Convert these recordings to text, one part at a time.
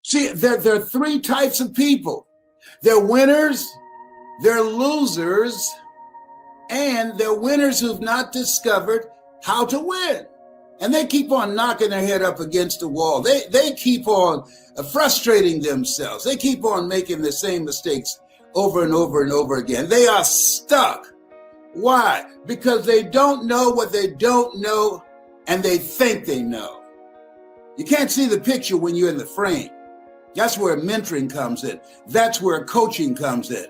See, there are three types of people. They're winners, they're losers, and they're winners who've not discovered how to win. And they keep on knocking their head up against the wall. They keep on frustrating themselves. They keep on making the same mistakes over and over and over again. They are stuck. Why? Because they don't know what they don't know, and they think they know. You can't see the picture when you're in the frame. That's where mentoring comes in. That's where coaching comes in.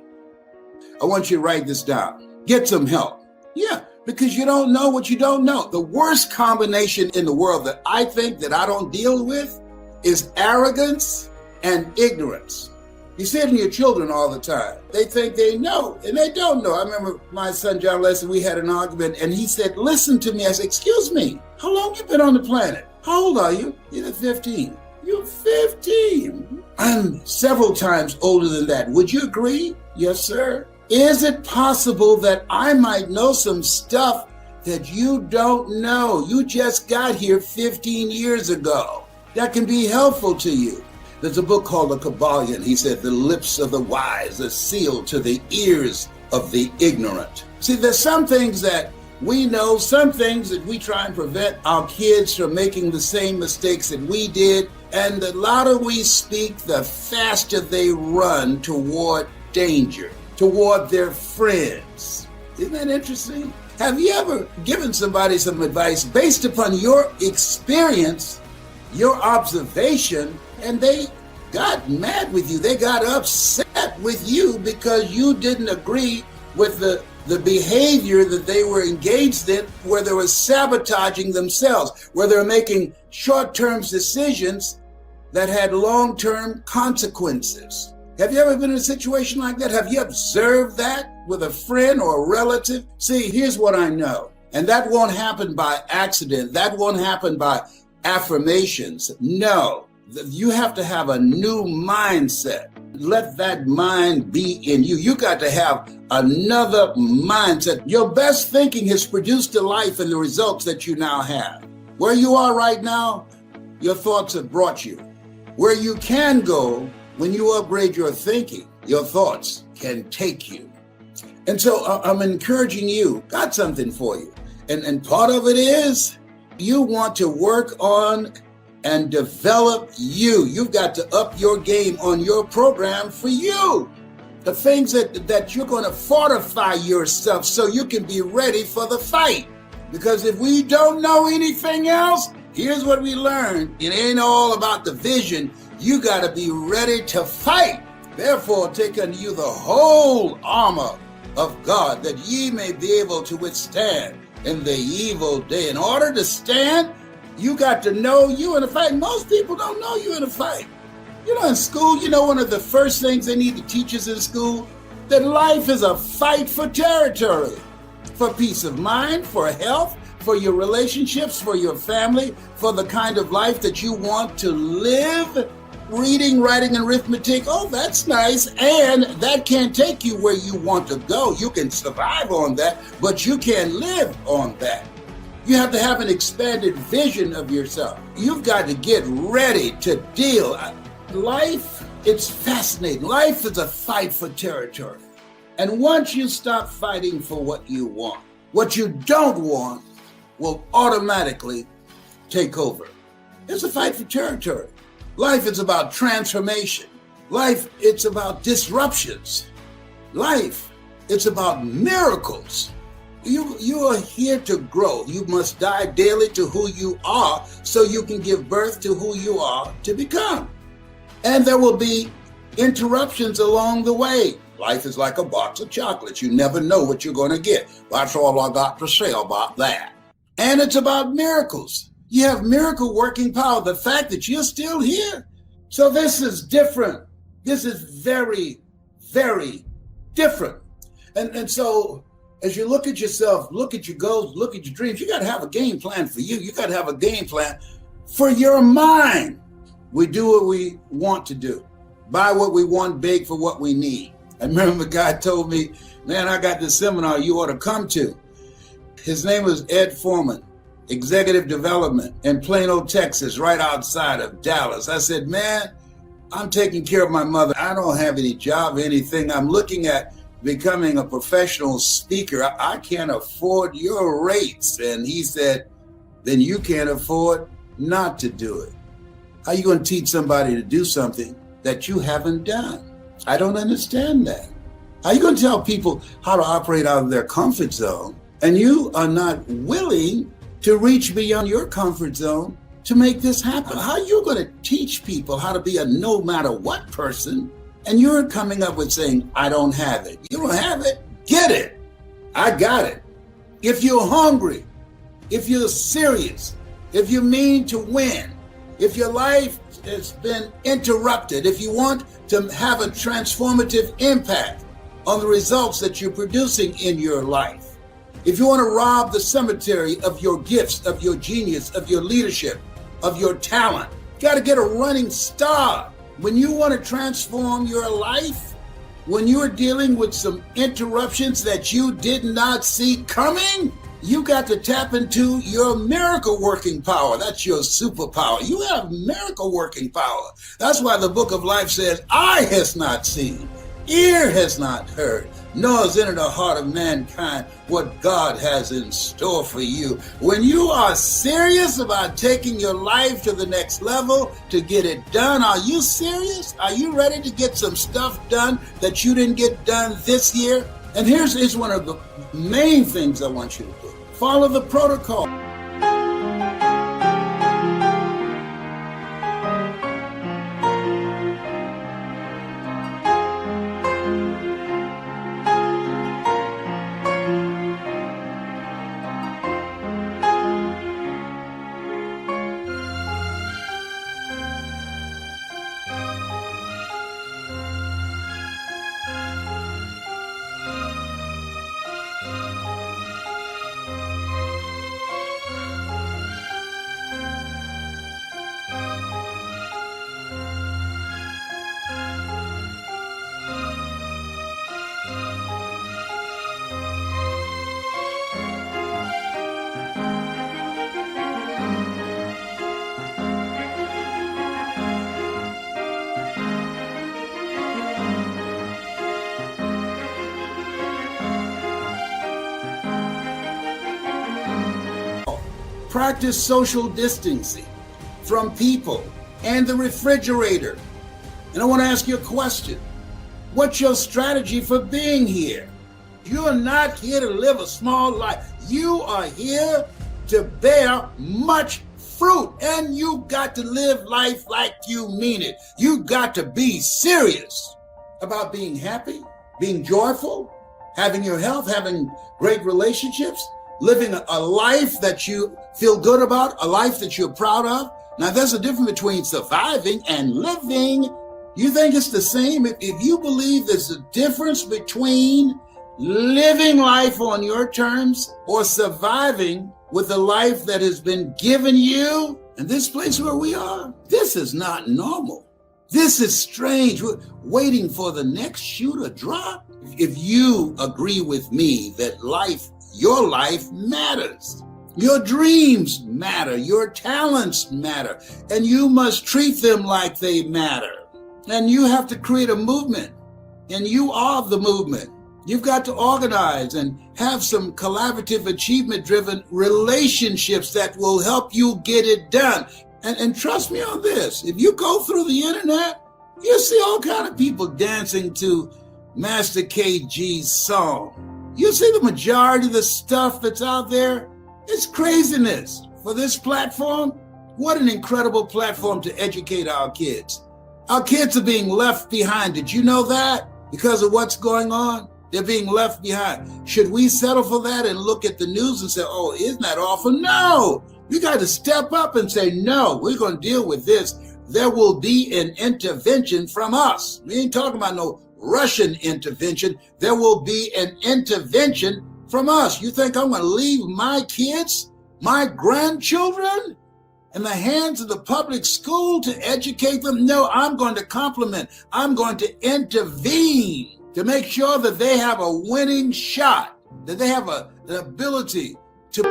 I want you to write this down. Get some help. Yeah, because you don't know what you don't know. The worst combination in the world that I think that I don't deal with is arrogance and ignorance. You see it in your children all the time. They think they know, and they don't know. I remember my son, John Leslie, we had an argument, and he said, listen to me. I said, excuse me, how long you been on the planet? How old are you? He said, 15. You're 15. I'm several times older than that. Would you agree? Yes, sir. Is it possible that I might know some stuff that you don't know? You just got here 15 years ago. That can be helpful to you. There's a book called The Kabbalion. He said, the lips of the wise are sealed to the ears of the ignorant. See, there's some things that we know, some things that we try and prevent our kids from making the same mistakes that we did. And the louder we speak, the faster they run toward danger, toward their friends. Isn't that interesting? Have you ever given somebody some advice based upon your experience, your observation, and they got mad with you? They got upset with you because you didn't agree with the behavior that they were engaged in, where they were sabotaging themselves, where they were making short-term decisions that had long-term consequences. Have you ever been in a situation like that? Have you observed that with a friend or a relative? See, here's what I know, and that won't happen by accident. That won't happen by affirmations. No, you have to have a new mindset. Let that mind be in you. You got to have another mindset. Your best thinking has produced the life and the results that you now have. Where you are right now, your thoughts have brought you. Where you can go when you upgrade your thinking, your thoughts can take you. And so I'm encouraging you, got something for you. And part of it is you want to work on and develop you. You've got to up your game on your program for you. The things that you're going to fortify yourself so you can be ready for the fight. Because if we don't know anything else, here's what we learned. It ain't all about the vision. You got to be ready to fight. Therefore, take unto you the whole armor of God, that ye may be able to withstand in the evil day. In order to stand, you got to know you in a fight. Most people don't know you in a fight. You know, in school, you know, one of the first things they need to teach us in school, that life is a fight for territory, for peace of mind, for health, for your relationships, for your family, for the kind of life that you want to live. Reading, writing, and arithmetic, oh, that's nice. And that can't take you where you want to go. You can survive on that, but you can't live on that. You have to have an expanded vision of yourself. You've got to get ready to deal. Life, it's fascinating. Life is a fight for territory. And once you stop fighting for what you want, what you don't want will automatically take over. It's a fight for territory. Life is about transformation. Life, it's about disruptions. Life, it's about miracles. You are here to grow. You must die daily to who you are so you can give birth to who you are to become. And there will be interruptions along the way. Life is like a box of chocolates. You never know what you're going to get. That's all I got to say about that. And it's about miracles. You have miracle working power. The fact that you're still here. So this is different. This is very, very different. And so as you look at yourself, look at your goals, look at your dreams, you got to have a game plan for you. You got to have a game plan for your mind. We do what we want to do. Buy what we want, beg for what we need. I remember a guy told me, man, I got this seminar you ought to come to. His name was Ed Foreman. Executive Development in Plano, Texas, right outside of Dallas. I said, man, I'm taking care of my mother. I don't have any job, anything. I'm looking at becoming a professional speaker. I can't afford your rates. And he said, then you can't afford not to do it. How are you going to teach somebody to do something that you haven't done? I don't understand that. How are you going to tell people how to operate out of their comfort zone and you are not willing to reach beyond your comfort zone to make this happen? How are you going to teach people how to be a no matter what person and you're coming up with saying, I don't have it? You don't have it? Get it. I got it. If you're hungry, if you're serious, if you mean to win, if your life has been interrupted, if you want to have a transformative impact on the results that you're producing in your life, if you want to rob the cemetery of your gifts, of your genius, of your leadership, of your talent, you got to get a running start. When you want to transform your life, when you're dealing with some interruptions that you did not see coming, you got to tap into your miracle working power. That's your superpower. You have miracle working power. That's why the book of life says, eye has not seen, ear has not heard, nor has entered the heart of mankind what God has in store for you. When you are serious about taking your life to the next level to get it done, are you serious? Are you ready to get some stuff done that you didn't get done this year? And here's one of the main things I want you to do. Follow the protocol. Practice social distancing from people and the refrigerator. And I want to ask you a question. What's your strategy for being here? You're not here to live a small life. You are here to bear much fruit, and you got to live life like you mean it. You got to be serious about being happy, being joyful, having your health, having great relationships, living a life that you feel good about, a life that you're proud of. Now, there's a difference between surviving and living. You think it's the same? If you believe there's a difference between living life on your terms or surviving with the life that has been given you, and this place where we are, this is not normal. This is strange. We're waiting for the next shoe to drop. If you agree with me that your life matters. Your dreams matter. Your talents matter. And you must treat them like they matter. And you have to create a movement. And you are the movement. You've got to organize and have some collaborative, achievement-driven relationships that will help you get it done. And trust me on this. If you go through the internet, you see all kind of people dancing to Master KG's song. You see the majority of the stuff that's out there? It's craziness. For this platform, what an incredible platform to educate our kids. Our kids are being left behind. Did you know that? Because of what's going on, they're being left behind. Should we settle for that and look at the news and say, oh, isn't that awful? No, we got to step up and say, no, we're going to deal with this. There will be an intervention from us. We ain't talking about no Russian intervention. There will be an intervention from us. You think I'm going to leave my kids, my grandchildren, in the hands of the public school to educate them? No, I'm going to complement. I'm going to intervene to make sure that they have a winning shot, that they have an ability to...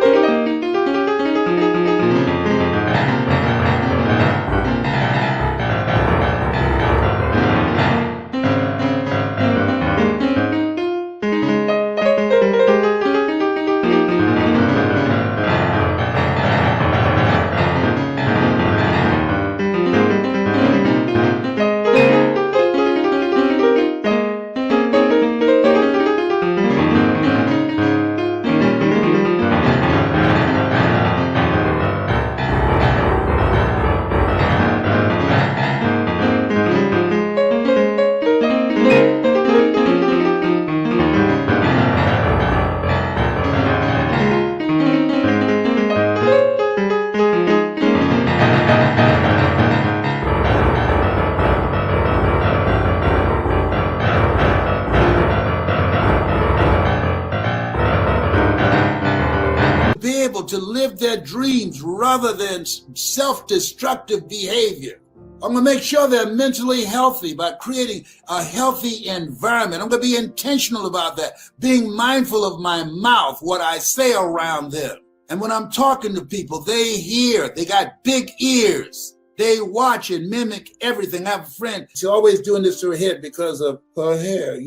to live their dreams rather than self-destructive behavior. I'm going to make sure they're mentally healthy by creating a healthy environment. I'm going to be intentional about that, being mindful of my mouth, what I say around them. And when I'm talking to people, they hear, they got big ears. They watch and mimic everything. I have a friend, she's always doing this to her head because of her hair,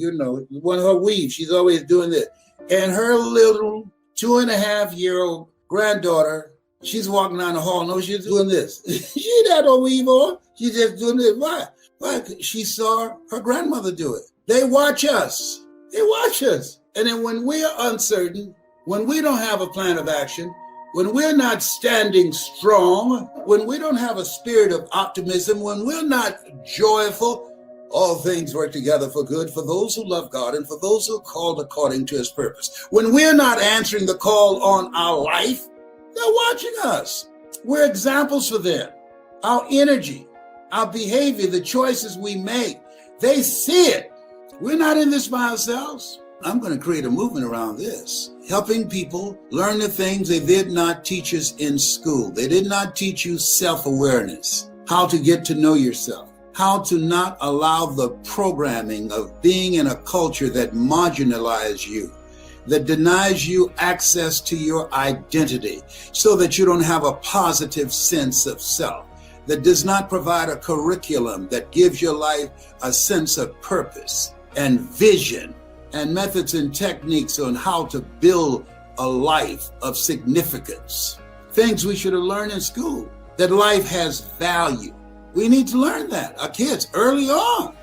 one of her weaves. She's always doing this. And her little 2.5-year-old granddaughter, she's walking down the hall. No, she's doing this. She had no weave on. She's just doing this. Why? Why? She saw her grandmother do it. They watch us. They watch us. And then when we're uncertain, when we don't have a plan of action, when we're not standing strong, when we don't have a spirit of optimism, when we're not joyful, all things work together for good for those who love God and for those who are called according to his purpose. When we're not answering the call on our life, they're watching us. We're examples for them. Our energy, our behavior, the choices we make, they see it. We're not in this by ourselves. I'm going to create a movement around this, helping people learn the things they did not teach us in school. They did not teach you self-awareness, how to get to know yourself, how to not allow the programming of being in a culture that marginalizes you, that denies you access to your identity so that you don't have a positive sense of self, that does not provide a curriculum that gives your life a sense of purpose and vision and methods and techniques on how to build a life of significance. Things we should have learned in school, that life has value. We need to learn that, our kids, early on.